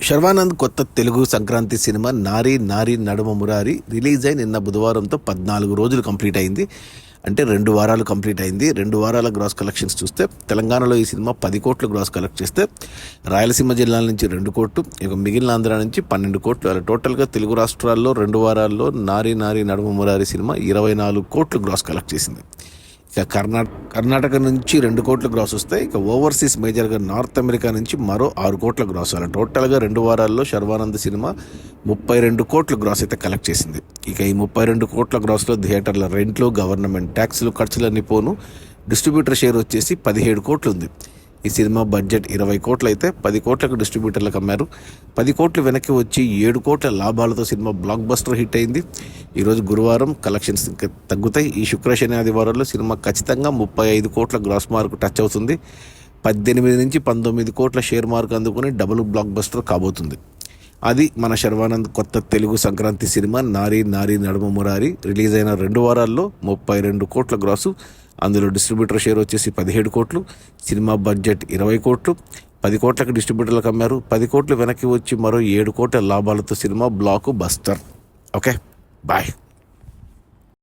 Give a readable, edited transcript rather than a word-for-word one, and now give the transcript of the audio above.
శర్వానంద్ కొత్త తెలుగు సంక్రాంతి సినిమా నారీ నారీ నడుమ మురారి రిలీజ్ అయి నిన్న బుధవారంతో 14 రోజులు కంప్లీట్ అయింది. అంటే 2 వారాలు కంప్లీట్ అయింది. 2 వారాల గ్రాస్ కలెక్షన్స్ చూస్తే తెలంగాణలో ఈ సినిమా 10 కోట్లు గ్రాస్ కలెక్ట్ చేస్తే రాయలసీమ జిల్లాల నుంచి 2 కోట్లు, ఇక మిగిలిన ఆంధ్ర నుంచి 12 కోట్లు, అలా టోటల్గా తెలుగు రాష్ట్రాల్లో 2 వారాల్లో నారీ నారీ నడుమ మురారి సినిమా 24 కోట్లు గ్రాస్ కలెక్ట్ చేసింది. ఇక కర్ణాటక నుంచి 2 కోట్ల గ్రాస్ వస్తాయి. ఇక ఓవర్సీస్ మేజర్గా నార్త్ అమెరికా నుంచి మరో 6 కోట్ల గ్రాస్. అలా టోటల్గా 2 వారాల్లో శర్వానంద్ సినిమా 32 కోట్ల గ్రాస్ అయితే కలెక్ట్ చేసింది. ఇక ఈ 32 కోట్ల గ్రాస్లో థియేటర్ల రెంట్లు, గవర్నమెంట్ ట్యాక్స్లు, ఖర్చులన్నీ పోను డిస్ట్రిబ్యూటర్ షేర్ వచ్చేసి 17 కోట్లు ఉంది. ఈ సినిమా బడ్జెట్ 20 కోట్లు అయితే 10 కోట్లకు డిస్ట్రిబ్యూటర్లకు అమ్మారు. 10 కోట్లు వెనక్కి వచ్చి 7 కోట్ల లాభాలతో సినిమా బ్లాక్ బస్టర్ హిట్ అయింది. ఈరోజు గురువారం కలెక్షన్స్ ఇంకా తగ్గుతాయి. ఈ శుక్ర శని ఆదివారాల్లో సినిమా ఖచ్చితంగా 35 కోట్ల గ్రాస్ మార్క్ టచ్ అవుతుంది. 18 నుంచి 19 కోట్ల షేర్ మార్క్ అందుకుని డబుల్ బ్లాక్ బస్టర్ కాబోతుంది. అది మన శర్వానంద్ కొత్త తెలుగు సంక్రాంతి సినిమా నారీ నారీ నడుమ మురారి రిలీజ్ అయిన 2 వారాల్లో 32 కోట్ల గ్రాసు. అందులో డిస్ట్రిబ్యూటర్ షేర్ వచ్చేసి 17 కోట్లు. సినిమా బడ్జెట్ 20 కోట్లు. 10 కోట్లకు డిస్ట్రిబ్యూటర్లకు అమ్మారు. 10 కోట్లు వెనక్కి వచ్చి మరో 7 కోట్ల లాభాలతో cinema blockbuster. Okay, bye.